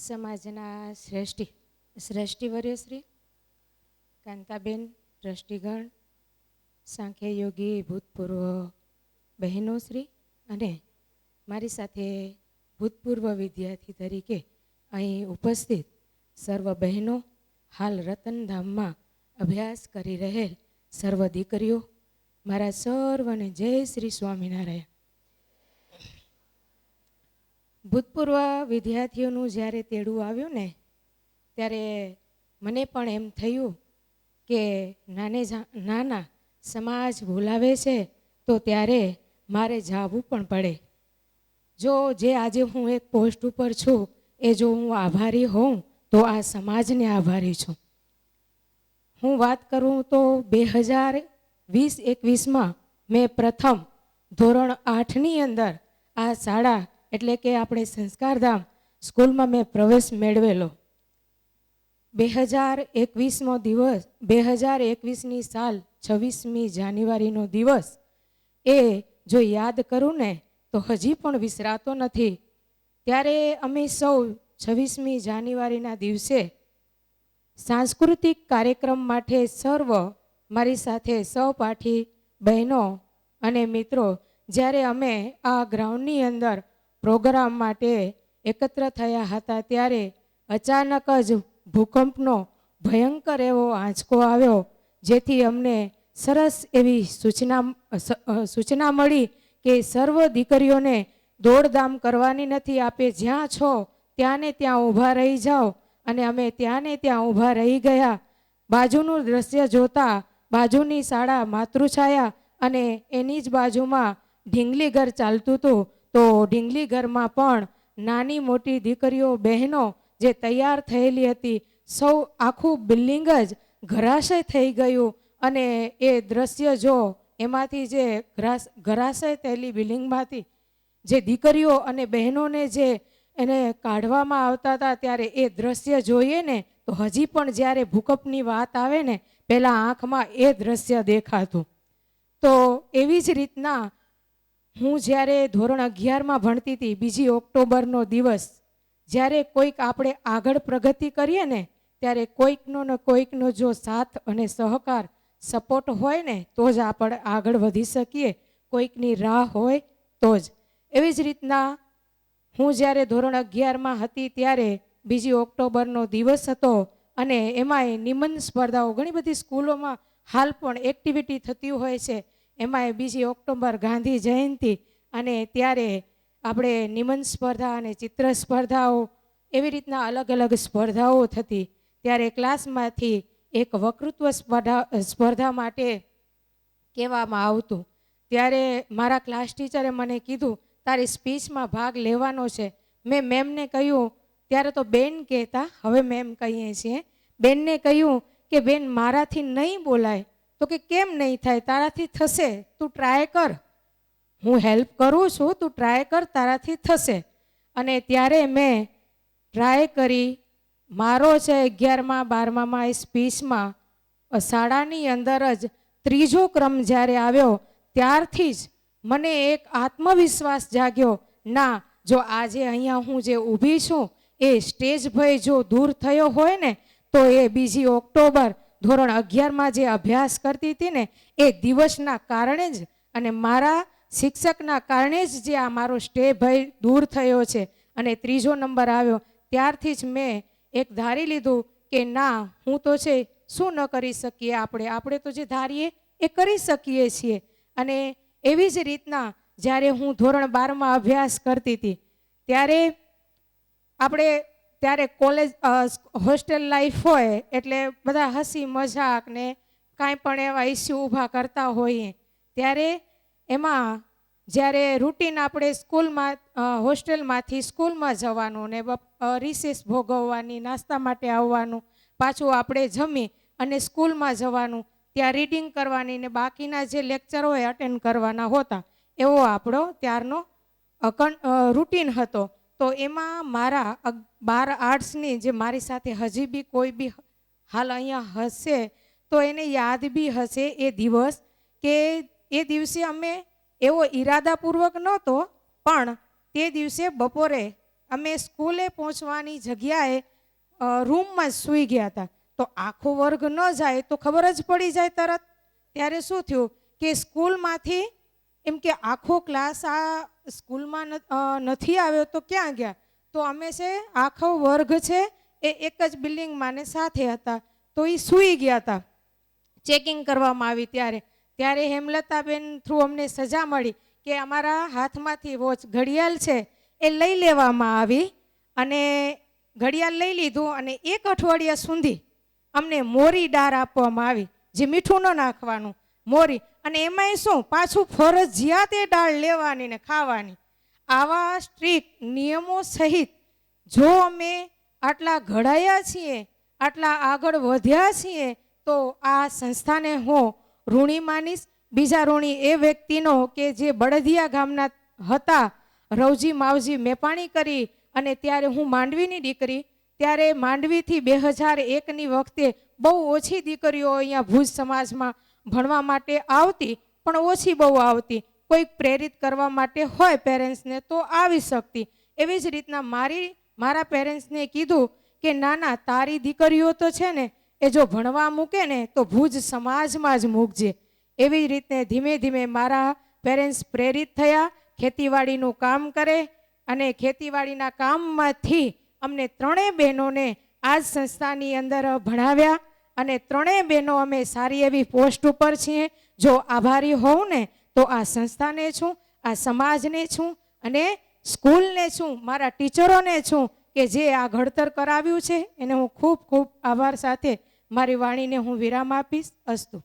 સમાજના શ્રેષ્ઠીવર્ય શ્રી કાંતાબેન, ટ્રસ્ટીગણ, સાંખ્ય યોગી ભૂતપૂર્વ બહેનો શ્રી અને મારી સાથે ભૂતપૂર્વ વિદ્યાર્થી તરીકે અહીં ઉપસ્થિત સર્વ બહેનો, હાલ રતનધામમાં અભ્યાસ કરી રહેલ સર્વ દીકરીઓ, મારા સર્વને જય શ્રી સ્વામિનારાયણ. ભૂતપૂર્વ વિદ્યાર્થીઓનું જ્યારે તેડું આવ્યું ને ત્યારે મને પણ એમ થયું કે નાના સમાજ બોલાવે છે તો ત્યારે મારે જવું પણ પડે. જો જે આજે હું એક પોસ્ટ ઉપર છું એ જો હું આભારી હોઉં તો આ સમાજને આભારી છું. હું વાત કરું તો 2020-21માં મેં પ્રથમ ધોરણ 8ની અંદર આ શાળા એટલે કે આપણે સંસ્કારધામ સ્કૂલમાં મેં પ્રવેશ મેળવેલો. 2021ની સાલ 26મી જાન્યુઆરીનો દિવસ એ જો યાદ કરું ને તો હજી પણ વિસરાતો નથી. ત્યારે અમે સૌ 26મી જાન્યુઆરીના દિવસે સાંસ્કૃતિક કાર્યક્રમ માટે સર્વ મારી સાથે સહપાઠી બહેનો અને મિત્રો જ્યારે અમે આ ગ્રાઉન્ડની અંદર પ્રોગ્રામ માટે એકત્ર થયા હતા ત્યારે અચાનક જ ભૂકંપનો ભયંકર એવો આંચકો આવ્યો, જેથી અમને સરસ એવી સૂચના મળી કે સર્વ દીકરીઓને દોડધામ કરવાની નથી, આપે જ્યાં છો ત્યાં ને ત્યાં ઊભા રહી જાઓ. અને અમે ત્યાં ને ત્યાં ઊભા રહી ગયા. બાજુનું દ્રશ્ય જોતા બાજુની શાળા માતૃછાયા અને એની જ બાજુમાં ઢીંગલી ઘર ચાલતું હતું. તો ઢીંગલી ઘરમાં પણ નાની મોટી દીકરીઓ બહેનો જે તૈયાર થયેલી હતી, સૌ આખું બિલ્ડિંગ જ ઘરાશય થઈ ગયું. અને એ દ્રશ્ય જો એમાંથી જે ઘરાશય થયેલી બિલ્ડિંગમાંથી જે દીકરીઓ અને બહેનોને જે એને કાઢવામાં આવતા હતા ત્યારે એ દ્રશ્ય જોઈએ ને તો હજી પણ જ્યારે ભૂકંપની વાત આવે ને પહેલાં આંખમાં એ દ્રશ્ય દેખાતું. તો એવી જ રીતના હું જ્યારે ધોરણ 11માં ભણતી હતી, 2 ઓક્ટોબરનો દિવસ જ્યારે કોઈક આપણે આગળ પ્રગતિ કરીએ ને ત્યારે કોઈકનો ને કોઈકનો જો સાથ અને સહકાર સપોર્ટ હોય ને તો જ આપણે આગળ વધી શકીએ, કોઈકની રાહ હોય તો જ. એવી જ રીતના હું જ્યારે ધોરણ 11માં હતી ત્યારે 2 ઓક્ટોબરનો દિવસ હતો અને એમાંય નિબંધ સ્પર્ધાઓ ઘણી બધી સ્કૂલોમાં હાલ પણ એક્ટિવિટી થતી હોય છે. એમાંય 2 ઓક્ટોબર ગાંધી જયંતિ અને ત્યારે આપણે નિબંધ સ્પર્ધા અને ચિત્ર સ્પર્ધાઓ એવી રીતના અલગ અલગ સ્પર્ધાઓ થતી. ત્યારે ક્લાસમાંથી એક વક્તૃત્વ સ્પર્ધા માટે કહેવામાં આવતું. ત્યારે મારા ક્લાસ ટીચરે મને કીધું તારી સ્પીચમાં ભાગ લેવાનો છે. મેં મેમને કહ્યું, ત્યારે તો બેન કહેતા, હવે મેમ કહીએ છીએ, બેનને કહ્યું કે બેન મારાથી નહીં બોલાય. તો કે કેમ નહીં થાય, તારાથી થશે, તું ટ્રાય કર, હું હેલ્પ કરું છું, તું ટ્રાય કર, તારાથી થશે. અને ત્યારે મેં ટ્રાય કરી. મારો છે 11મા 12મામાં એ સ્પીચમાં શાળાની અંદર જ 3જો ક્રમ જ્યારે આવ્યો ત્યારથી જ મને એક આત્મવિશ્વાસ જાગ્યો. ના, જો આજે અહીંયા હું જે ઊભી છું એ સ્ટેજ ભય જો દૂર થયો હોય ને તો એ 2 ઓક્ટોબર ધોરણ 11માં જે અભ્યાસ કરતી હતી ને એ દિવસના કારણે જ અને મારા શિક્ષકના કારણે જ જે આ મારો સ્ટેજ ભય દૂર થયો છે અને 3જો નંબર આવ્યો. ત્યારથી જ મેં એક ધારી લીધું કે ના, હું તો છે શું ન કરી શકીએ, આપણે તો જે ધારીએ એ કરી શકીએ છીએ. અને એવી જ રીતના જ્યારે હું ધોરણ 12માં અભ્યાસ કરતી હતી ત્યારે ત્યારે કોલેજ હોસ્ટેલ લાઈફ હોય એટલે બધા હસી મજાક ને કાંઈ પણ એવા ઇસ્યુ ઊભા કરતા હોઈએ. ત્યારે એમાં જ્યારે રૂટીન આપણે સ્કૂલમાં હોસ્ટેલમાંથી સ્કૂલમાં જવાનું ને રિસેસ ભોગવવાની, નાસ્તા માટે આવવાનું, પાછું આપણે જમી અને સ્કૂલમાં જવાનું, ત્યાં રીડિંગ કરવાની ને બાકીના જે લેક્ચર હોય અટેન્ડ કરવાના હોતા, એવો આપણો ત્યારનો રૂટીન હતો. તો એમાં મારા 12 આર્ટ્સની જે મારી સાથે હજી બી કોઈ બી હાલ અહીંયા હશે તો એને યાદ બી હશે એ દિવસ કે એ દિવસે અમે એવો ઈરાદાપૂર્વક નહોતો પણ તે દિવસે બપોરે અમે સ્કૂલે પહોંચવાની જગ્યાએ રૂમમાં જ સૂઈ ગયા હતા. તો આખો વર્ગ ન જાય તો ખબર જ પડી જાય તરત. ત્યારે શું થયું કે સ્કૂલમાંથી એમ કે આખો ક્લાસ આ સ્કૂલમાં નથી આવ્યો તો ક્યાં ગયા? તો અમે છે આખો વર્ગ છે એ એક જ બિલ્ડિંગમાં ને સાથે હતા, તો એ સૂઈ ગયા હતા. ચેકિંગ કરવામાં આવી ત્યારે હેમલતાબેન થ્રુ અમને સજા મળી કે અમારા હાથમાંથી વોચ ઘડિયાળ છે એ લઈ લેવામાં આવી, અને ઘડિયાળ લઈ લીધું અને 1 અઠવાડિયા સુધી અમને મોરી દાળ આપવામાં આવી, જે મીઠું ન નાખવાનું, મોરી. અને એમાંય શું પાછું ફરજિયાત એ દાળ લેવાની ને ખાવાની. આવા સ્ટ્રિક્ટ નિયમો સહિત જો અમે આટલા ઘડાયા છીએ, આટલા આગળ વધ્યા છીએ, તો આ સંસ્થાને હું ઋણી માનીશ. બીજા ઋણી એ વ્યક્તિનો કે જે બળદિયા ગામના હતા, રવજી માવજી મેપાણી કરી. અને ત્યારે હું માંડવીની દીકરી, ત્યારે માંડવીથી 2001ની વખતે બહુ ઓછી દીકરીઓ અહીંયા ભુજ સમાજમાં ભણવા માટે આવતી, પણ ઓછી બહુ આવતી. કોઈક પ્રેરિત કરવા માટે હોય પેરેન્ટ્સને તો આવી શકતી. એવી જ રીતના મારા પેરેન્ટ્સને કીધું કે ના તારી દીકરીઓ તો છે ને એ જો ભણવા મૂકે ને તો ભુજ સમાજમાં જ મૂકજે. એવી રીતે ધીમે ધીમે મારા પેરેન્ટ્સ પ્રેરિત થયા, ખેતીવાડીનું કામ કરે, અને ખેતીવાડીના કામમાંથી અમને 3 બહેનોને આ જ સંસ્થાની અંદર ભણાવ્યા, અને 3 બહેનો અમે સારી એવી પોસ્ટ ઉપર છીએ. જો આભારી હોઉં ને તો આ સંસ્થાને છું, આ સમાજને છું, અને સ્કૂલને છું, મારા ટીચરોને છું કે જે આ ઘડતર કરાવ્યું છે. એને હું ખૂબ ખૂબ આભાર સાથે મારી વાણીને હું વિરામ આપીશ. અસ્તુ.